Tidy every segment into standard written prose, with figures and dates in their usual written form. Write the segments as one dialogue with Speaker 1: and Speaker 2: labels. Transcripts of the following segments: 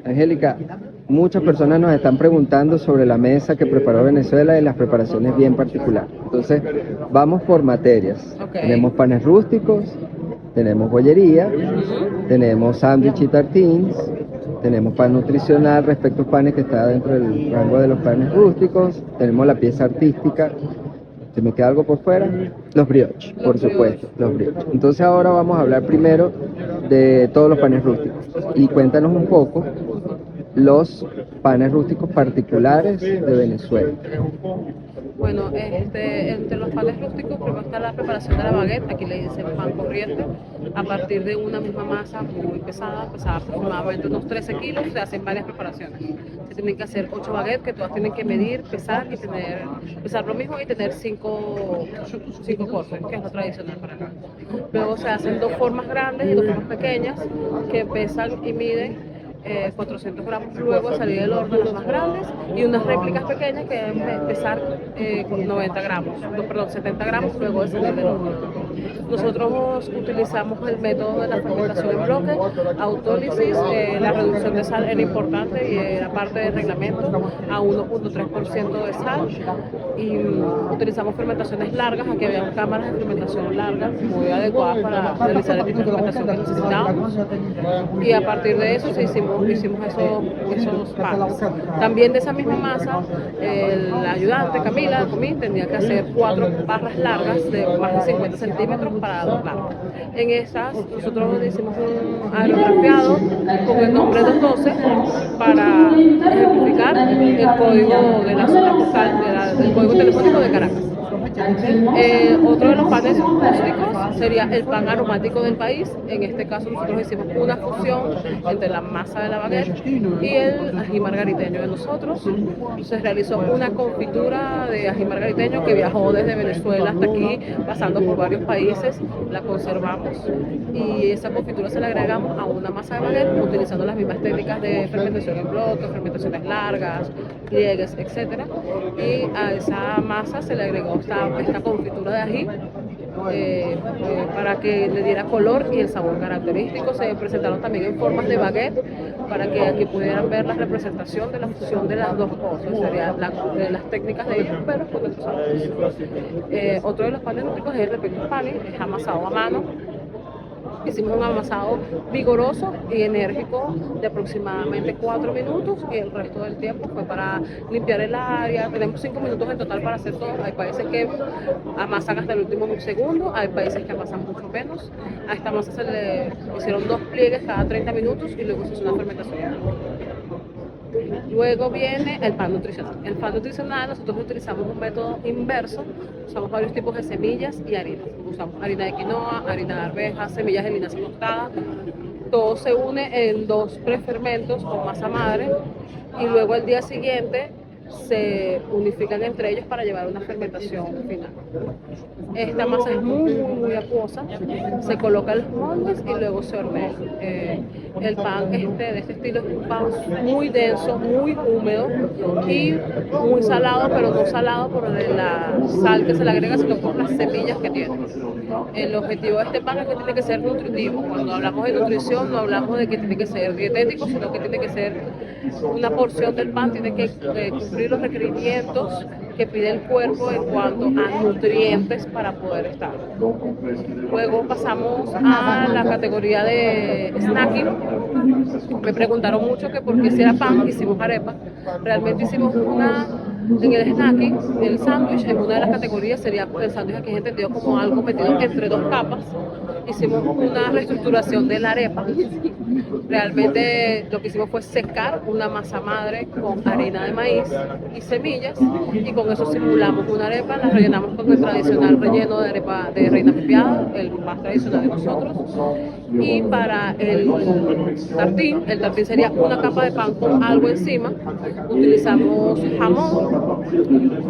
Speaker 1: Angélica, muchas personas nos están preguntando sobre la mesa que preparó Venezuela y las preparaciones bien particulares. Entonces, vamos por materias.
Speaker 2: Ok.
Speaker 1: Tenemos panes rústicos, tenemos bollería, tenemos sándwich y tartines, tenemos pan nutricional respecto a panes que está dentro del rango de los panes rústicos, tenemos la pieza artística. ¿Se me queda algo por fuera? Los brioches, por supuesto, los brioches. Entonces ahora vamos a hablar primero de todos los panes rústicos. Y cuéntanos un poco los panes rústicos particulares de Venezuela.
Speaker 2: Bueno, entre los panes rústicos primero está la preparación de la baguette, aquí le dicen pan corriente, a partir de una misma masa muy pesada aproximadamente unos 13 kilos, se hacen varias preparaciones. Se tienen que hacer 8 baguettes que todas tienen que medir, pesar lo mismo y tener 5 cortes, que es lo tradicional para acá. Luego se hacen 2 formas grandes y 2 formas pequeñas que pesan y miden 400 gramos luego de salir del horno, las más grandes, y unas réplicas pequeñas que deben pesar 90 gramos, no, perdón, 70 gramos luego de salir del horno. Nosotros utilizamos el método de la fermentación en bloque, autólisis, la reducción de sal era importante y era parte del reglamento, a 1.3% de sal, y utilizamos fermentaciones largas, aquí había cámaras de fermentación largas muy adecuadas para realizar el tipo de fermentación que necesitábamos, y a partir de eso hicimos esos panes. También de esa misma masa, el ayudante Camila Comín tenía que hacer 4 barras largas de más de 50 centímetros para doblar. En esas nosotros hicimos un aerografiado con el nombre 212 para ejemplificar el código de la zona postal, del código telefónico de Caracas. Otro de los panes rústicos sería el pan aromático del país. En este caso nosotros hicimos una fusión entre la masa de la baguette y el ají margariteño de nosotros. Se realizó una confitura de ají margariteño que viajó desde Venezuela hasta aquí, pasando por varios países, la conservamos y esa confitura se la agregamos a una masa de baguette utilizando las mismas técnicas de fermentación en bloque, fermentaciones largas, pliegues, etc. Y a esa masa se le agregó esta confitura de ají para que le diera color y el sabor característico. Se presentaron también en formas de baguette para que aquí pudieran ver la representación de la fusión de las dos cosas, serían las técnicas de ellos, pero con nuestros sabores. Otro de los panes rústicos es el repito pani, es amasado a mano. Hicimos un amasado vigoroso y enérgico de aproximadamente 4 minutos y el resto del tiempo fue para limpiar el área. Tenemos 5 minutos en total para hacer todo. Hay países que amasan hasta el último segundo, hay países que amasan mucho menos. A esta masa se le hicieron 2 pliegues cada 30 minutos y luego se hizo una fermentación. Luego viene el pan nutricional. El pan nutricional nosotros utilizamos un método inverso, usamos varios tipos de semillas y harina. Usamos harina de quinoa, harina de arvejas, semillas de linaza tostada. Todo se une en 2 prefermentos con masa madre y luego al día siguiente se unifican entre ellos para llevar una fermentación final. Esta masa es muy acuosa, se coloca en los moldes y luego se hornea. El pan de este estilo es un pan muy denso, muy húmedo y muy salado, pero no salado por la sal que se le agrega, sino por las semillas que tiene. El objetivo de este pan es que tiene que ser nutritivo. Cuando hablamos de nutrición no hablamos de que tiene que ser dietético, sino que tiene que ser una porción del pan, tiene que cumplir los requerimientos que pide el cuerpo en cuanto a nutrientes para poder estar. Luego pasamos a la categoría de snacking. Me preguntaron mucho que por qué si era pan hicimos arepa. Realmente hicimos en el snacking, el sándwich, en una de las categorías sería el sándwich aquí es entendido como algo metido entre 2 capas. Hicimos una reestructuración de la arepa. Realmente lo que hicimos fue secar una masa madre con harina de maíz y semillas y con eso simulamos una arepa, la rellenamos con el tradicional relleno de arepa de reina pepiada, el más tradicional de nosotros. Y para el tartín sería una capa de pan con algo encima. Utilizamos jamón.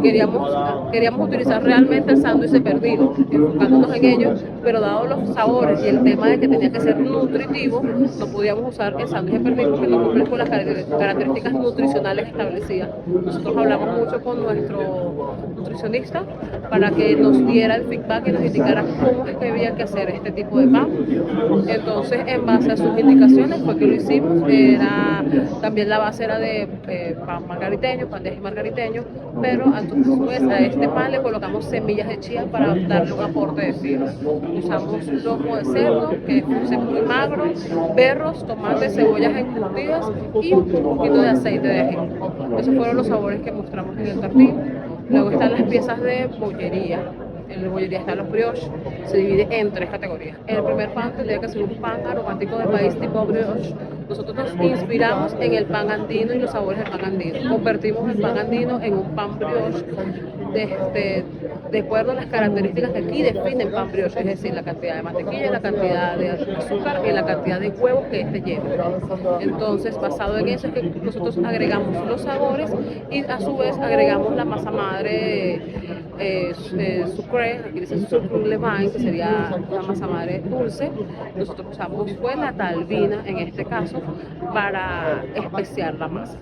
Speaker 2: Queríamos utilizar realmente el sándwich de perdido, enfocándonos en ello, pero dado los sabores y el tema de que tenía que ser nutritivo, no podíamos usar el sándwich de pernil porque no cumple con las características nutricionales establecidas. Nosotros hablamos mucho con nuestro nutricionista para que nos diera el feedback y nos indicara cómo es que había que hacer este tipo de pan. Entonces, en base a sus indicaciones fue que lo hicimos. También la base era de pan margariteño, pan de ají margariteño, pero a su vez a este pan le colocamos semillas de chía para darle un aporte de fibra. Usamos lomo de cerdo, que es muy magro, berros, tomates, cebollas encurtidas y un poquito de aceite de ají. Esos fueron los sabores que mostramos en el tartín. Luego están las piezas de bollería. En la bollería están los brioches, se divide en 3 categorías. El primer pan tendría que ser un pan aromático de maíz tipo brioche. Nosotros nos inspiramos en el pan andino y los sabores del pan andino. Convertimos el pan andino en un pan brioche de acuerdo a las características que aquí definen pan brioche, es decir, la cantidad de mantequilla, la cantidad de azúcar y la cantidad de huevos que este lleva. Entonces, basado en eso es que nosotros agregamos los sabores y a su vez agregamos la masa madre sucre, aquí dice sucre levain, que sería una masa madre dulce. Nosotros usamos pues la talvina en este caso para especiar la masa.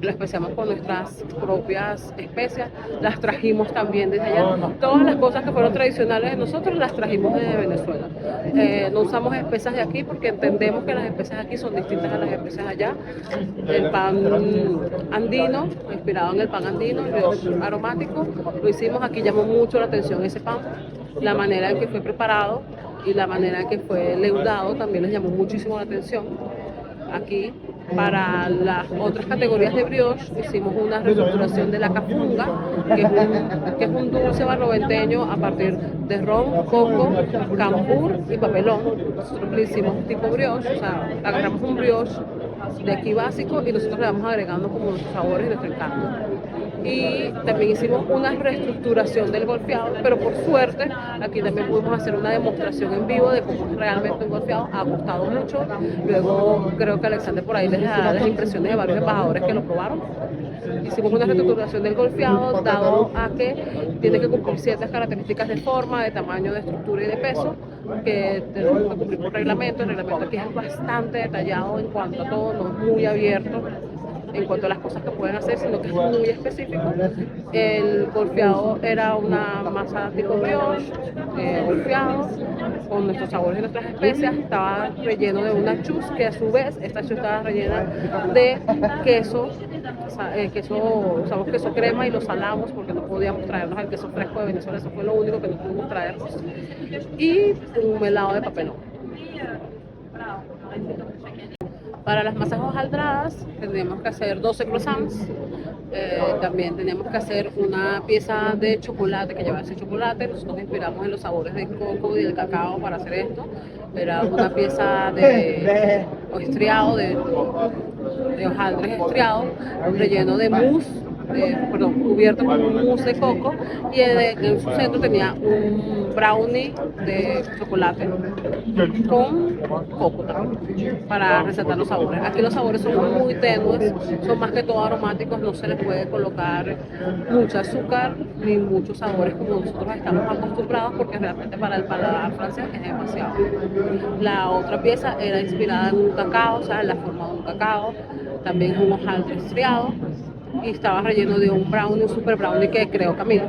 Speaker 2: La especiamos con nuestras propias especias, las trajimos también desde allá. Todas las cosas que fueron tradicionales de nosotros las trajimos desde Venezuela. No usamos especias de aquí porque entendemos que las especias aquí son distintas a las especias allá. El pan andino, inspirado en el pan andino, el aromático, lo hicimos aquí, llamó mucho la atención ese pan. La manera en que fue preparado y la manera en que fue leudado también les llamó muchísimo la atención. Aquí, para las otras categorías de brioche, hicimos una reestructuración de la cafunga, que es un dulce barroventeño a partir de ron, coco, cambur y papelón. Nosotros le hicimos tipo brioche, o sea, agarramos un brioche de aquí básico y nosotros le vamos agregando como nuestros sabores y nuestro encanto. Y también hicimos una reestructuración del golfeado, pero por suerte aquí también pudimos hacer una demostración en vivo de cómo es realmente un golfeado. Ha gustado mucho. Luego creo que Alexander por ahí les da las impresiones de varios embajadores que lo probaron. Hicimos una reestructuración del golfeado dado a que tiene que cumplir ciertas características de forma, de tamaño, de estructura y de peso que tenemos que cumplir por reglamento. El reglamento aquí es bastante detallado en cuanto a todo, no es muy abierto en cuanto a las cosas que pueden hacer, sino que es muy específico. El golfeado era una masa tipo brioche, golfeado, con nuestros sabores y nuestras especias. Estaba relleno de una chus, que a su vez, esta chus estaba rellena de queso, usamos queso crema y lo salamos porque no podíamos traernos el queso fresco de Venezuela, eso fue lo único que no pudimos traernos. Y un helado de papelón. Para las masas hojaldradas tendríamos que hacer 12 croissants. También teníamos que hacer una pieza de chocolate que llevase chocolate. Nosotros nos inspiramos en los sabores del coco y del cacao para hacer esto. Era una pieza de estriado, de hojaldres estriados, relleno de mousse, cubierto con un mousse de coco, y en su centro tenía un brownie de chocolate con coco también, para resaltar los sabores. Aquí los sabores son muy tenues, son más que todo aromáticos, no se les puede colocar mucho azúcar ni muchos sabores como nosotros estamos acostumbrados, porque realmente para el paladar francés es demasiado. La otra pieza era inspirada en un cacao, o sea, en la forma de un cacao, también un hojaldre estriado, y estaba relleno de un brownie, un super brownie que creó Camilo,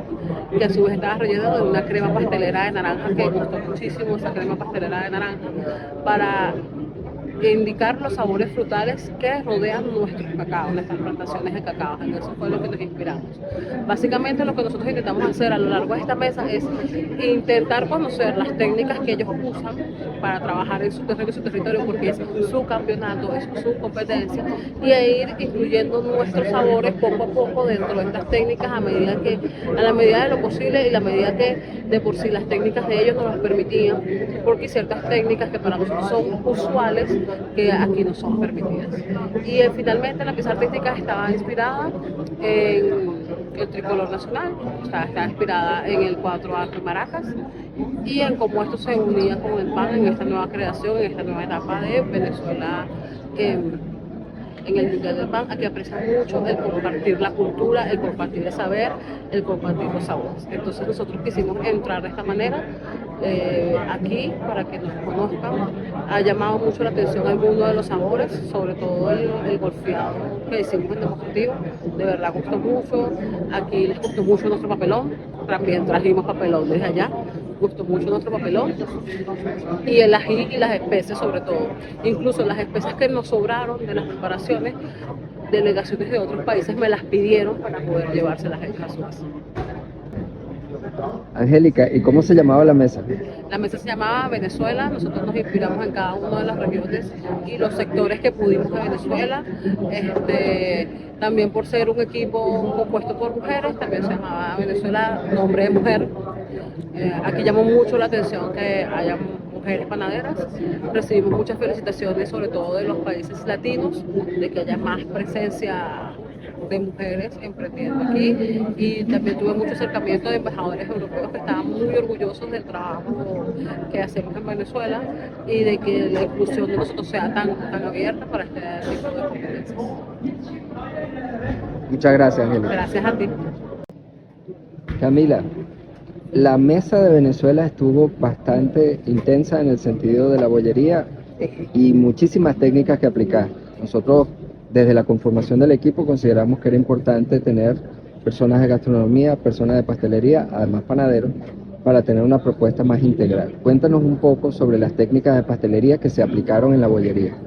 Speaker 2: que a su vez estaba relleno de una crema pastelera de naranja, que gustó muchísimo esa crema pastelera de naranja, para indicar los sabores frutales que rodean nuestros cacao, nuestras plantaciones de cacao. En eso fue lo que nos inspiramos. Básicamente lo que nosotros intentamos hacer a lo largo de esta mesa es intentar conocer las técnicas que ellos usan para trabajar en su terreno y su territorio, porque es su campeonato, es su competencia, y ir incluyendo nuestros sabores poco a poco dentro de estas técnicas a la medida de lo posible y la medida que de por sí las técnicas de ellos nos las permitían, porque hay ciertas técnicas que para nosotros son usuales que aquí no son permitidas. Y finalmente la pieza artística estaba inspirada en el tricolor nacional, estaba inspirada en el cuatro arco y maracas, y en cómo esto se unía con el pan en esta nueva creación, en esta nueva etapa de Venezuela. En el Mundial del Pan, aquí aprecian mucho el compartir la cultura, el compartir el saber, el compartir los sabores. Entonces nosotros quisimos entrar de esta manera aquí para que nos conozcan. Ha llamado mucho la atención algunos de los sabores, sobre todo el golfeado que hicimos en demostrativo. De verdad gustó mucho. Aquí les gustó mucho nuestro papelón. También trajimos papelón desde allá. gustó mucho nuestro papelón y el ají y las especies sobre todo. Incluso las especies que nos sobraron de las preparaciones, delegaciones de otros países me las pidieron para poder llevárselas a su casa.
Speaker 1: Angélica, ¿y cómo se llamaba la mesa?
Speaker 2: La mesa se llamaba Venezuela, nosotros nos inspiramos en cada una de las regiones y los sectores que pudimos de Venezuela. También por ser un equipo compuesto por mujeres, también se llamaba Venezuela Nombre de Mujer. Aquí llamó mucho la atención que haya mujeres panaderas. Recibimos muchas felicitaciones, sobre todo de los países latinos, de que haya más presencia de mujeres emprendiendo aquí, y también tuve mucho acercamiento de embajadores europeos que estaban muy orgullosos del trabajo que hacemos en Venezuela y de que la inclusión de nosotros sea tan abierta para este tipo de competencias.
Speaker 1: Muchas gracias, Angélica.
Speaker 2: Gracias a ti.
Speaker 1: Camila, la mesa de Venezuela estuvo bastante intensa en el sentido de la bollería y muchísimas técnicas que aplicar. Nosotros, desde la conformación del equipo, consideramos que era importante tener personas de gastronomía, personas de pastelería, además panaderos, para tener una propuesta más integral. Cuéntanos un poco sobre las técnicas de pastelería que se aplicaron en la bollería.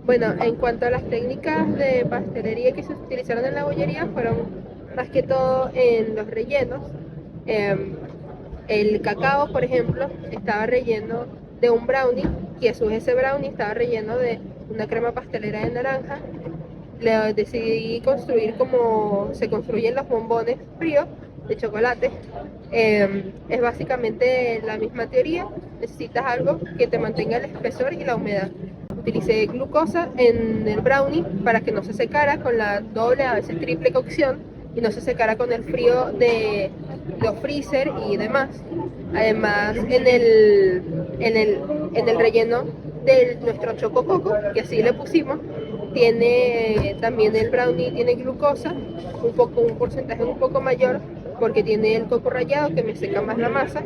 Speaker 3: Bueno, en cuanto a las técnicas de pastelería que se utilizaron en la bollería, fueron más que todo en los rellenos. El cacao, por ejemplo, estaba relleno de un brownie, y a su vez ese brownie estaba relleno de una crema pastelera de naranja. Le decidí construir como se construyen los bombones fríos de chocolate. Es básicamente la misma teoría. Necesitas algo que te mantenga el espesor y la humedad. Utilicé glucosa en el brownie para que no se secara con la doble, a veces triple cocción, y no se secara con el frío de los freezer y demás. Además, en el relleno de nuestro choco coco, que así le pusimos, tiene también el brownie, tiene glucosa, un porcentaje un poco mayor, porque tiene el coco rallado que me seca más la masa,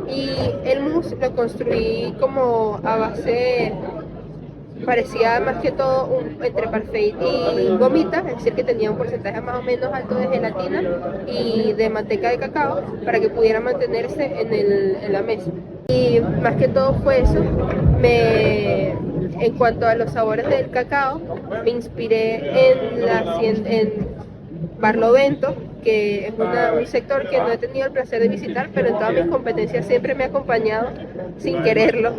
Speaker 3: y el mousse lo construí como a base, parecía más que todo entre parfait y gomita, es decir que tenía un porcentaje más o menos alto de gelatina y de manteca de cacao para que pudiera mantenerse en la mesa. Y más que todo fue eso. En cuanto a los sabores del cacao, me inspiré en Barlovento, que es un sector que no he tenido el placer de visitar, pero en todas mis competencias siempre me ha acompañado sin quererlo.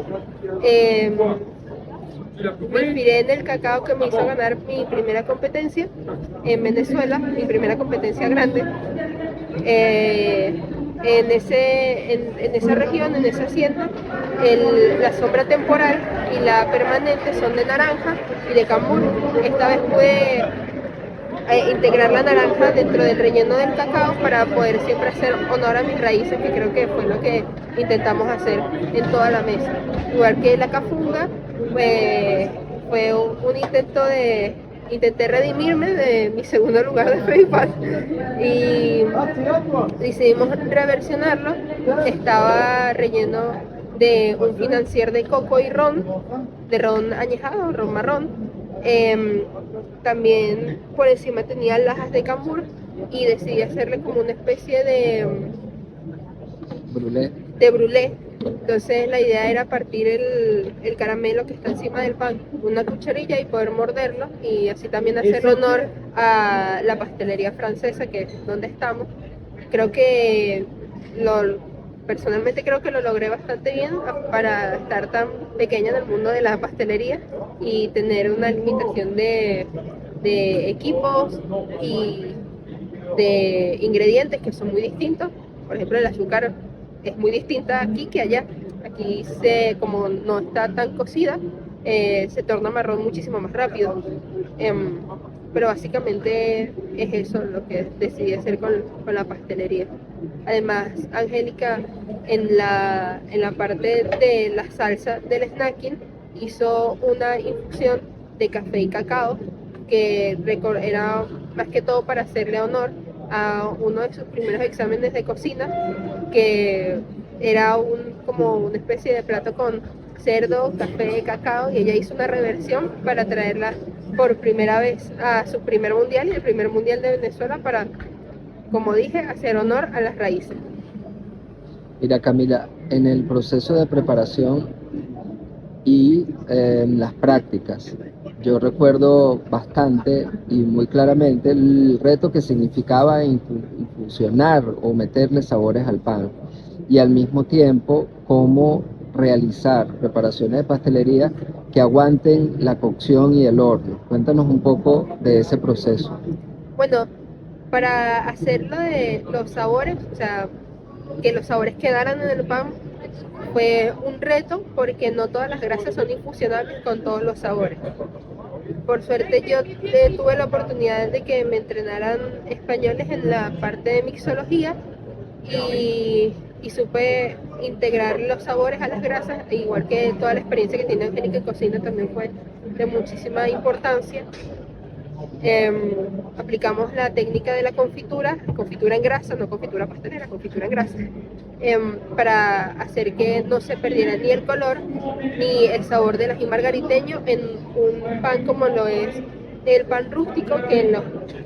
Speaker 3: Me inspiré en el cacao que me hizo ganar mi primera competencia en Venezuela, mi primera competencia grande. En esa región, en esa hacienda, la sombra temporal y la permanente son de naranja y de cambur. Esta vez pude integrar la naranja dentro del relleno del cacao para poder siempre hacer honor a mis raíces, que creo que fue lo que intentamos hacer en toda la mesa. Igual que la cafunga, fue un intento intenté redimirme de mi segundo lugar de Freipas y decidimos reversionarlo. Estaba relleno de un financier de coco y ron, de ron añejado, ron marrón. También por encima tenía lajas de cambur y decidí hacerle como una especie de brulé. Entonces la idea era partir el caramelo que está encima del pan con una cucharilla y poder morderlo, y así también hacer honor a la pastelería francesa, que es donde estamos. Creo que personalmente creo que lo logré bastante bien para estar tan pequeña en el mundo de la pastelería y tener una limitación de equipos y de ingredientes que son muy distintos. Por ejemplo, el azúcar es muy distinta aquí que allá. Aquí como no está tan cocida, se torna marrón muchísimo más rápido. Pero básicamente es eso lo que decidí hacer con la pastelería. Además, Angélica, en la parte de la salsa del snacking, hizo una infusión de café y cacao, que era más que todo para hacerle honor a uno de sus primeros exámenes de cocina, que era como una especie de plato con cerdo, café, cacao, y ella hizo una reversión para traerla por primera vez a su primer mundial y el primer mundial de Venezuela para, como dije, hacer honor a las raíces.
Speaker 1: Mira, Camila, en el proceso de preparación y las prácticas, yo recuerdo bastante y muy claramente el reto que significaba infusionar o meterle sabores al pan y al mismo tiempo cómo realizar preparaciones de pastelería que aguanten la cocción y el horno. Cuéntanos un poco de ese proceso.
Speaker 3: Bueno, para hacerlo de los sabores, o sea, que los sabores quedaran en el pan, fue un reto porque no todas las grasas son infusionables con todos los sabores. Por suerte yo tuve la oportunidad de que me entrenaran españoles en la parte de mixología y supe integrar los sabores a las grasas, igual que toda la experiencia que tiene Angélica en cocina también fue de muchísima importancia. Aplicamos la técnica de la confitura en grasa, no confitura pastelera, confitura en grasa, para hacer que no se perdiera ni el color ni el sabor del ají margariteño en un pan como lo es el pan rústico, que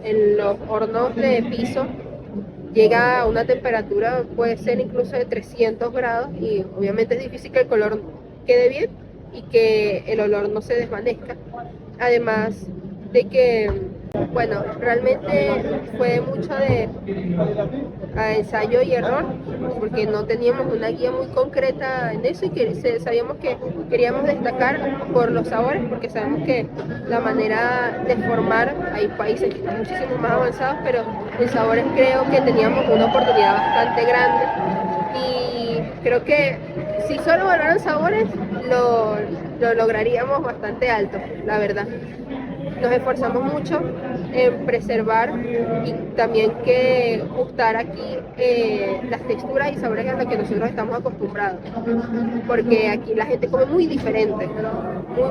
Speaker 3: en los hornos de piso llega a una temperatura, puede ser incluso de 300 grados, y obviamente es difícil que el color quede bien y que el olor no se desvanezca. Además de que, bueno, realmente fue mucho de ensayo y error, porque no teníamos una guía muy concreta en eso y que sabíamos que queríamos destacar por los sabores, porque sabemos que la manera de formar, hay países que están muchísimo más avanzados, pero en sabores creo que teníamos una oportunidad bastante grande y creo que si solo valoran sabores lo lograríamos bastante alto, la verdad. Nos esforzamos mucho en preservar y también que gustar aquí las texturas y sabores a los que nosotros estamos acostumbrados, porque aquí la gente come muy diferente,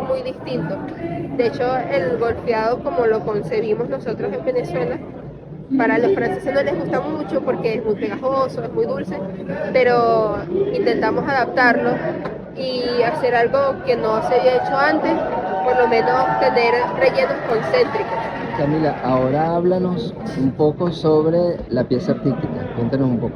Speaker 3: muy distinto. De hecho, el golfeado como lo concebimos nosotros en Venezuela, para los franceses no les gusta mucho porque es muy pegajoso, es muy dulce, pero intentamos adaptarlo y hacer algo que no se había hecho antes, por lo menos tener rellenos concéntricos.
Speaker 1: Camila, ahora háblanos un poco sobre la pieza artística. Cuéntanos un poco.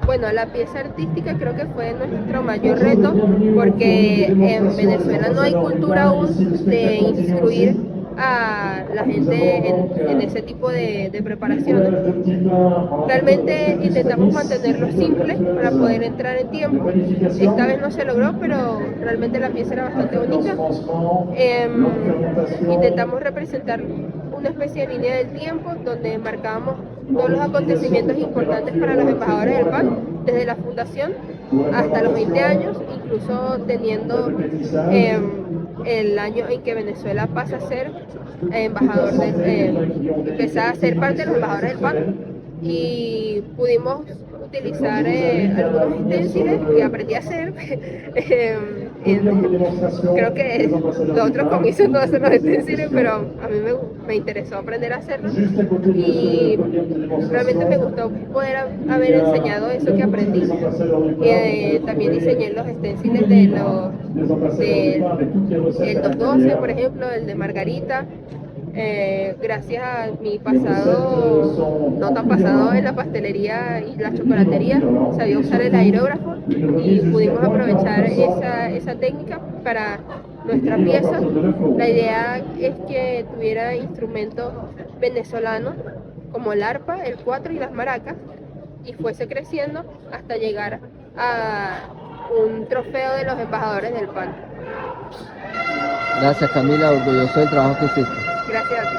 Speaker 3: Bueno, la pieza artística creo que fue nuestro mayor reto, porque en Venezuela no hay cultura aún de instruir a la gente en ese tipo de preparaciones. Realmente intentamos mantenerlo simple para poder entrar en tiempo. Esta vez no se logró, pero realmente la pieza era bastante bonita. Intentamos representar una especie de línea del tiempo donde marcábamos todos los acontecimientos importantes para los embajadores del PAN, desde la fundación hasta los 20 años, incluso teniendo el año en que Venezuela pasa a ser embajador empezar a ser parte de los embajadores del PAN, y pudimos utilizar algunos utensilios que aprendí a hacer. Creo que los otros comicios no hacen los utensilios, pero a mí me interesó aprender a hacerlo y realmente me gustó poder haber enseñado eso que aprendí. También diseñé los utensilios del 212, por ejemplo, el de Margarita. Gracias a mi pasado, no tan pasado en la pastelería y la chocolatería, sabía usar el aerógrafo y pudimos aprovechar esa técnica para nuestra pieza. La idea es que tuviera instrumentos venezolanos como el arpa, el cuatro y las maracas, y fuese creciendo hasta llegar a un trofeo de los embajadores del PAN.
Speaker 1: Gracias, Camila, orgulloso del trabajo que hiciste.
Speaker 3: Gracias a ti.